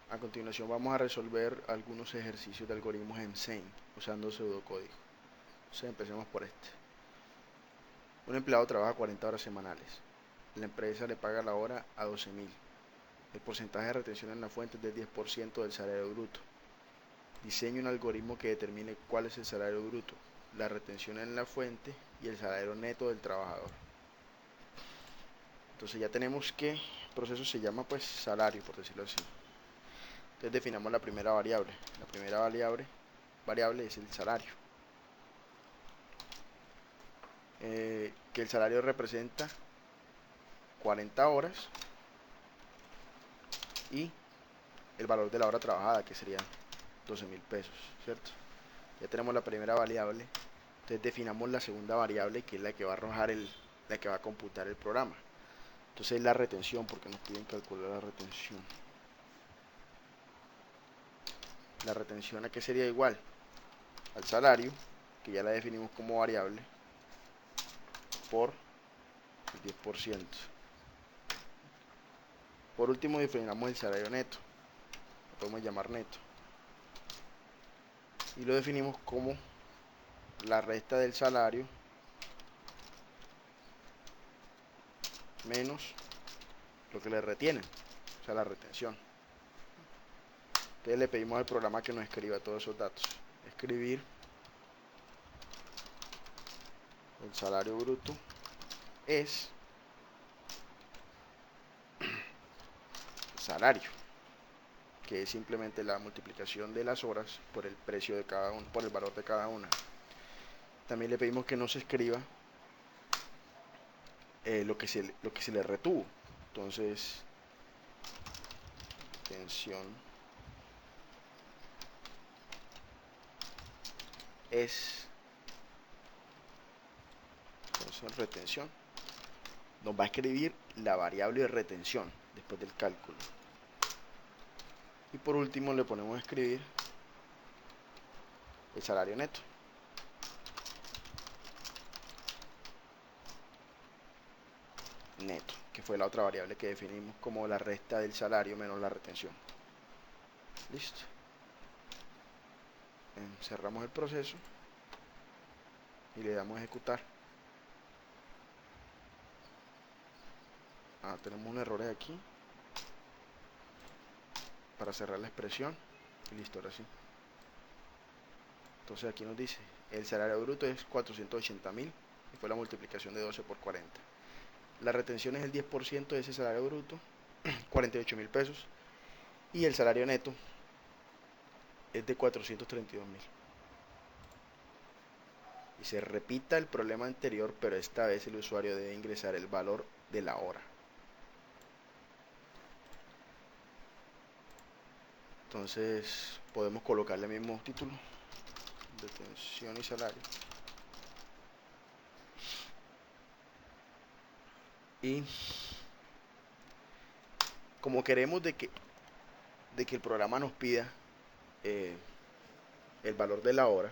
A continuación vamos a resolver algunos ejercicios de algoritmos en Sein usando pseudocódigo. Entonces empecemos por este. Un empleado trabaja 40 horas semanales. La empresa le paga la hora a 12.000. El porcentaje de retención en la fuente es del 10% del salario bruto. Diseñe un algoritmo que determine cuál es el salario bruto, la retención en la fuente y el salario neto del trabajador. Entonces ya tenemos que el proceso se llama pues salario, por decirlo así. Entonces definamos la primera variable. La primera variable es el salario. Que el salario representa 40 horas y el valor de la hora trabajada, que serían 12.000 pesos, ¿cierto? Ya tenemos la primera variable. Entonces definamos la segunda variable, que es la que va a arrojar la que va a computar el programa. Entonces la retención, porque nos piden calcular la retención. La retención, ¿a qué sería igual? Al salario, que ya la definimos como variable, por el 10%. Por último definamos el salario neto, lo podemos llamar neto, y lo definimos como la resta del salario menos lo que le retienen, o sea, la retención. Entonces le pedimos al programa que nos escriba todos esos datos. Escribir el salario bruto es salario, que es simplemente la multiplicación de las horas por el precio de cada uno, por el valor de cada una. También le pedimos que nos escriba lo que se le retuvo. Entonces, retención es, entonces retención, nos va a escribir la variable de retención después del cálculo. Y por último le ponemos a escribir el salario neto. Neto, que fue la otra variable que definimos como la resta del salario menos la retención. Listo. Cerramos el proceso y le damos a ejecutar. Tenemos unos errores aquí para cerrar la expresión y listo, ahora sí. Entonces aquí nos dice el salario bruto es 480.000 y fue la multiplicación de 12 por 40. La retención es el 10% de ese salario bruto, 48.000 pesos, y el salario neto es de 432.000. Y se repita el problema anterior, pero esta vez el usuario debe ingresar el valor de la hora. Entonces podemos colocarle el mismo título, retención y salario. Y como queremos de que el programa nos pida el valor de la hora,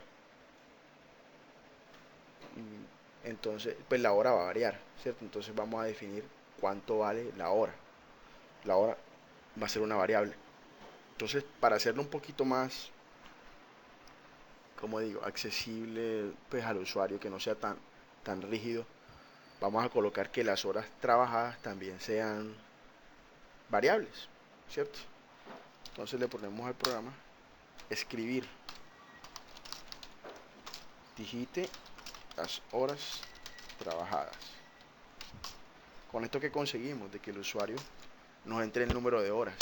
entonces pues la hora va a variar, ¿cierto? Entonces vamos a definir cuánto vale la hora. La hora va a ser una variable. Entonces, para hacerlo un poquito más, como digo, accesible pues al usuario, que no sea tan rígido, vamos a colocar que las horas trabajadas también sean variables, ¿cierto? Entonces le ponemos al programa escribir, digite las horas trabajadas. Con esto que conseguimos de que el usuario nos entre el número de horas.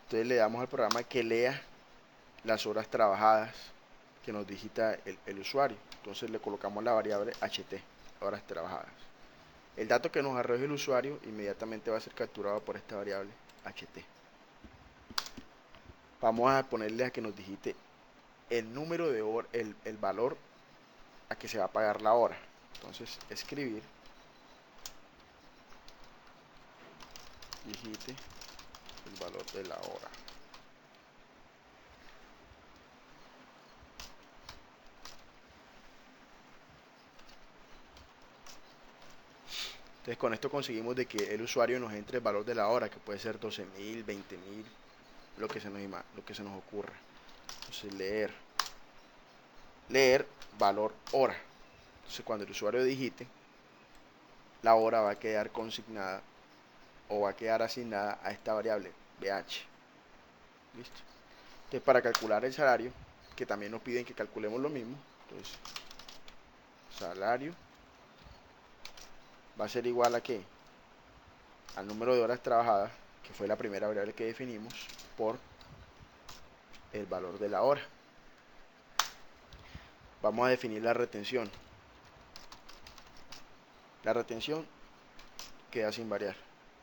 Entonces le damos al programa que lea las horas trabajadas que nos digita el usuario. Entonces le colocamos la variable ht, horas trabajadas. El dato que nos arroje el usuario inmediatamente va a ser capturado por esta variable ht. Vamos a ponerle a que nos digite el número de horas, el valor a que se va a pagar la hora. Entonces escribir, digite el valor de la hora. Entonces con esto conseguimos de que el usuario nos entre el valor de la hora, que puede ser 12.000, 20.000, lo que se nos ocurra. Entonces leer valor hora. Entonces cuando el usuario digite, la hora va a quedar consignada o va a quedar asignada a esta variable BH. Listo. Entonces para calcular el salario, que también nos piden que calculemos lo mismo, entonces salario va a ser igual a ¿qué? Al número de horas trabajadas, que fue la primera variable que definimos, por el valor de la hora. Vamos a definir la retención. La retención queda sin variar,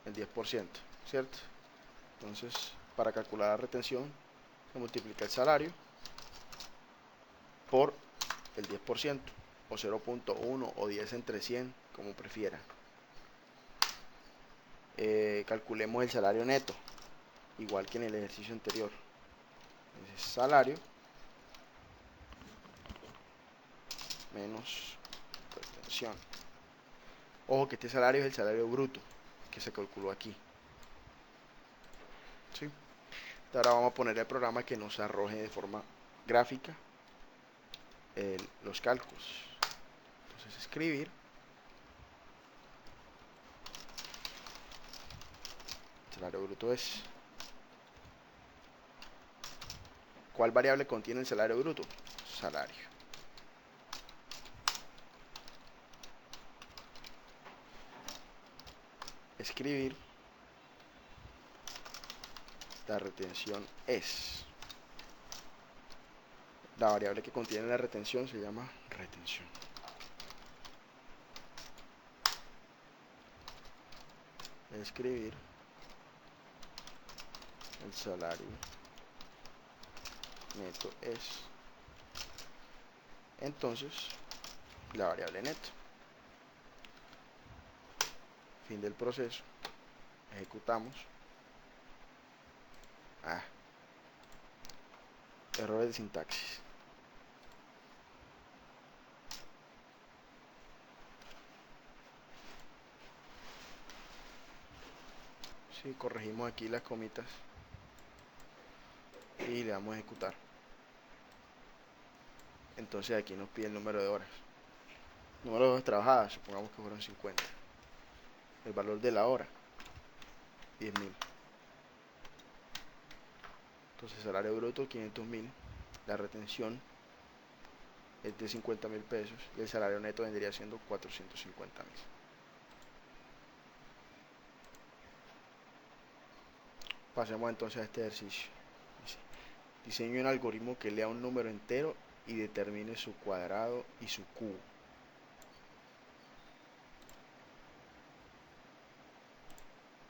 el 10%, ¿cierto? Entonces, para calcular la retención, se multiplica el salario por el 10%, o 0.1 o 10 entre 100, como prefiera. Calculemos el salario neto, igual que en el ejercicio anterior. Entonces, salario menos retención. Ojo que este salario es el salario bruto que se calculó aquí. ¿Sí? Ahora vamos a poner el programa que nos arroje de forma gráfica los cálculos. Entonces escribir salario bruto es. ¿Cuál variable contiene el salario bruto? Salario. Escribir la retención es. La variable que contiene la retención se llama retención. Escribir el salario neto es. Entonces, la variable neto. Fin del proceso. Ejecutamos. Errores de sintaxis. Sí, corregimos aquí las comitas y le damos a ejecutar. Entonces aquí nos pide el número de horas. Número de horas trabajadas, supongamos que fueron 50. El valor de la hora, 10.000. Entonces salario bruto, 500.000. La retención es de 50.000 pesos y el salario neto vendría siendo 450.000. Pasemos entonces a este ejercicio. Dice, diseñe un algoritmo que lea un número entero y determine su cuadrado y su cubo.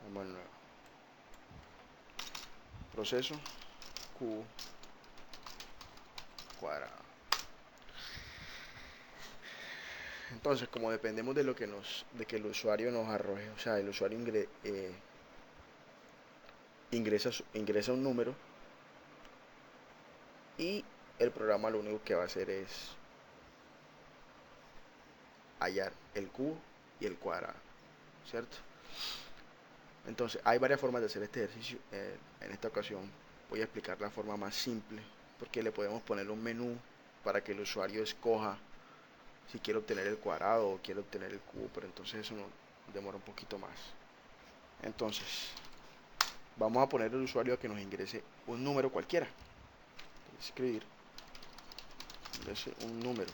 Vamos al nuevo. Proceso, cubo, cuadrado. Entonces, como dependemos de lo que de que el usuario nos arroje, o sea, el usuario ingresa un número y el programa lo único que va a hacer es hallar el cubo y el cuadrado, ¿cierto? Entonces, hay varias formas de hacer este ejercicio. En esta ocasión voy a explicar la forma más simple, porque le podemos poner un menú para que el usuario escoja si quiere obtener el cuadrado o quiere obtener el cubo, pero entonces eso nos demora un poquito más. Entonces, vamos a poner al usuario a que nos ingrese un número cualquiera. Escribir, ingrese un número.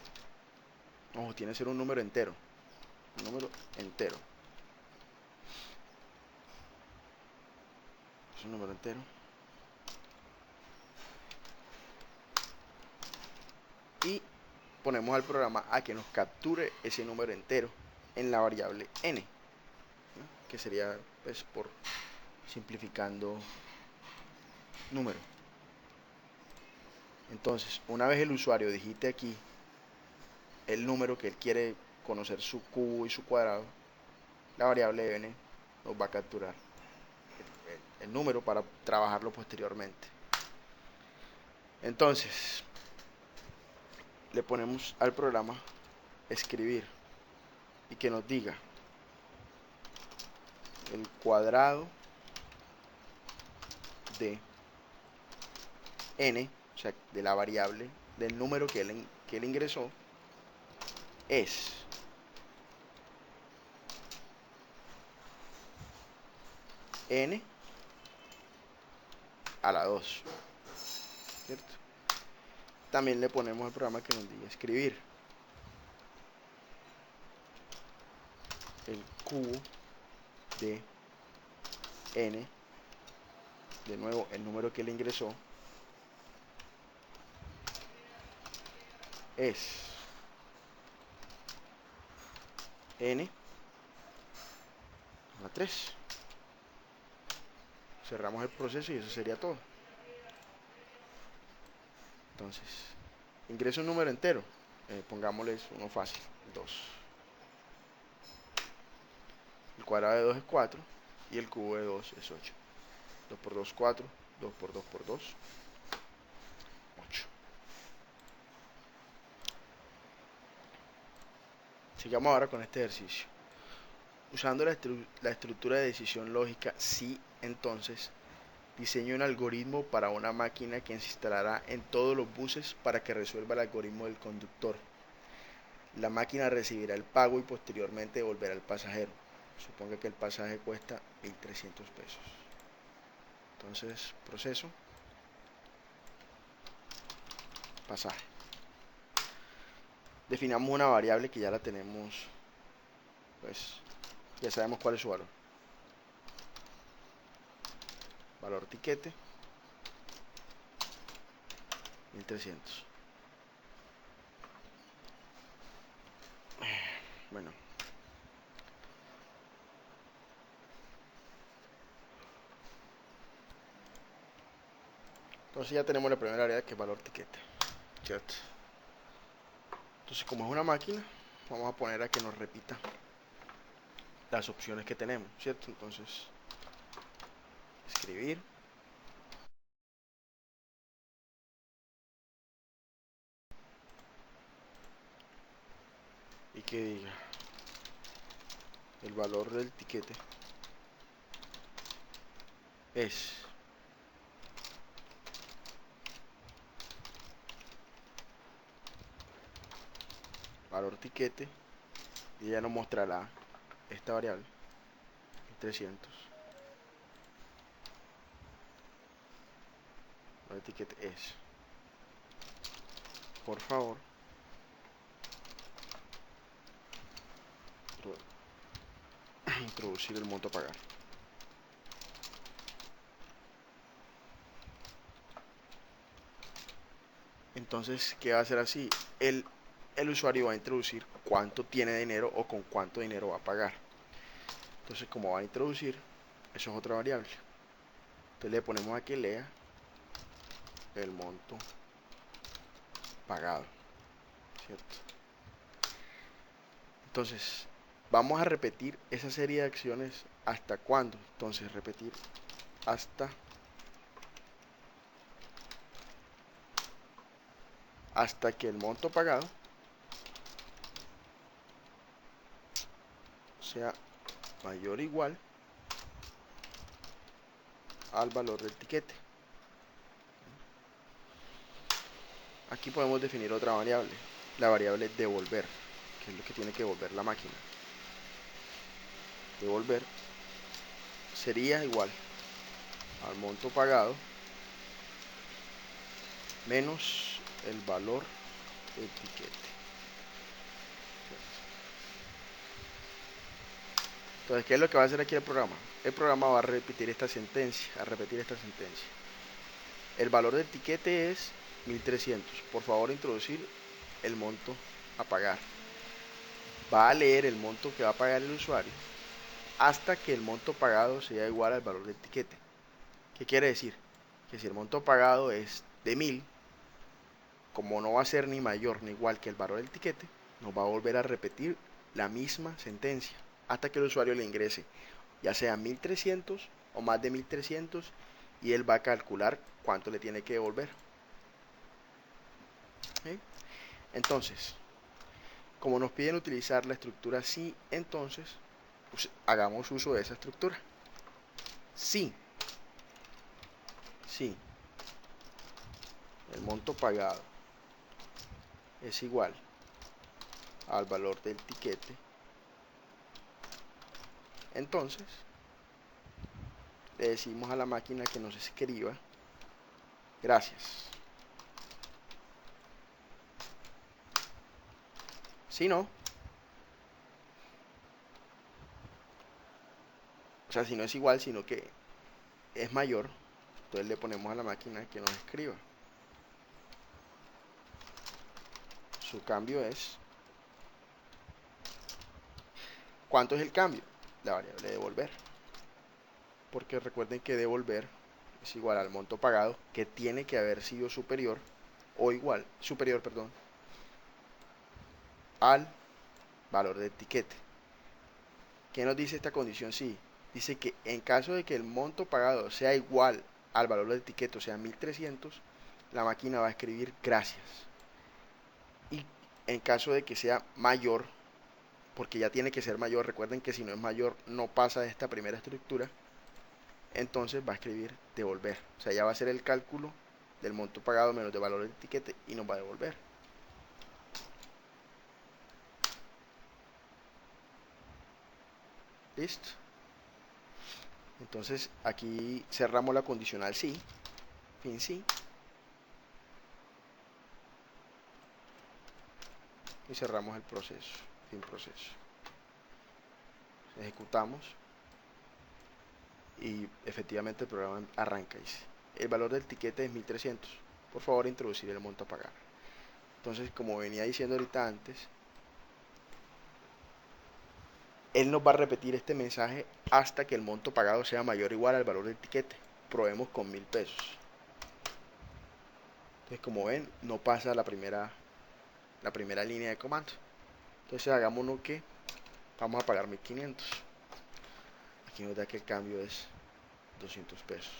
Ojo, tiene que ser un número entero. Un número entero. Es un número entero. Y ponemos al programa a que nos capture ese número entero en la variable n, ¿no? Que sería, pues, por simplificando, número. Entonces, una vez el usuario digite aquí el número que él quiere conocer, su cubo y su cuadrado, la variable n nos va a capturar el número para trabajarlo posteriormente. Entonces, le ponemos al programa escribir y que nos diga el cuadrado de n, o sea, de la variable, del número que él ingresó, es n a la 2, ¿cierto? También le ponemos al programa que nos diga escribir el cubo de n, de nuevo el número que él ingresó, es n a la 3. Cerramos el proceso y eso sería todo. Entonces, ingreso un número entero, pongámosles uno fácil, 2. El cuadrado de 2 es 4 y el cubo de 2 es 8. 2 por 2, 4. 2 por 2 por 2, 8. Sigamos ahora con este ejercicio. Usando la estructura de decisión lógica, sí, entonces, diseño un algoritmo para una máquina que se instalará en todos los buses para que resuelva el algoritmo del conductor. La máquina recibirá el pago y posteriormente devolverá al pasajero. Suponga que el pasaje cuesta 1.300 pesos. Entonces, proceso, pasaje. Definamos una variable que ya la tenemos, pues ya sabemos cuál es su valor. Valor tiquete, 1.300. Bueno. Entonces ya tenemos la primera variable que es valor tiquete, ¿cierto? Entonces, como es una máquina, vamos a poner a que nos repita las opciones que tenemos, ¿cierto? Entonces, escribir y que diga el valor del tiquete es valor tiquete y ella nos mostrará esta variable 1.300. Valor tiquete es, por favor, introducir el monto a pagar. Entonces, ¿qué va a hacer así? El usuario va a introducir cuánto tiene de dinero o con cuánto dinero va a pagar. Entonces, como va a introducir, eso es otra variable. Entonces le ponemos a que lea el monto pagado, ¿cierto? Entonces, vamos a repetir esa serie de acciones hasta cuándo. Entonces, repetir hasta que el monto pagado sea mayor o igual al valor del tiquete. Aquí podemos definir otra variable, la variable devolver, que es lo que tiene que devolver la máquina. Devolver sería igual al monto pagado menos el valor del tiquete. Entonces, ¿qué es lo que va a hacer aquí el programa? El programa va a repetir esta sentencia, El valor del tiquete es 1.300. Por favor, introducir el monto a pagar. Va a leer el monto que va a pagar el usuario hasta que el monto pagado sea igual al valor del tiquete. ¿Qué quiere decir? Que si el monto pagado es de 1.000, como no va a ser ni mayor ni igual que el valor del tiquete, nos va a volver a repetir la misma sentencia hasta que el usuario le ingrese, ya sea 1.300 o más de 1.300, y él va a calcular cuánto le tiene que devolver. ¿Sí? Entonces, como nos piden utilizar la estructura sí, entonces, hagamos uso de esa estructura. Si el monto pagado es igual al valor del tiquete, entonces le decimos a la máquina que nos escriba gracias. Si no, o sea, si no es igual, sino que es mayor, entonces le ponemos a la máquina que nos escriba. Su cambio es... ¿Cuánto es el cambio? La variable devolver. Porque recuerden que devolver es igual al monto pagado, que tiene que haber sido superior o igual, superior, perdón, al valor del tiquete. ¿Qué nos dice esta condición? Sí, dice que en caso de que el monto pagado sea igual al valor del tiquete, o sea 1300, la máquina va a escribir gracias. Y en caso de que sea mayor, porque ya tiene que ser mayor, recuerden que si no es mayor no pasa de esta primera estructura, entonces va a escribir devolver. O sea, ya va a hacer el cálculo del monto pagado menos el valor del tiquete y nos va a devolver. Listo. Entonces aquí cerramos la condicional sí, fin sí, y cerramos el proceso, fin proceso. Ejecutamos y efectivamente el programa arranca y dice, el valor del tiquete es 1300, por favor introducir el monto a pagar. Entonces, como venía diciendo ahorita antes, él nos va a repetir este mensaje hasta que el monto pagado sea mayor o igual al valor del tiquete. Probemos con 1000 pesos. Entonces, como ven, no pasa la primera línea de comando. Entonces, hagámonos que vamos a pagar 1500. Aquí nos da que el cambio es 200 pesos.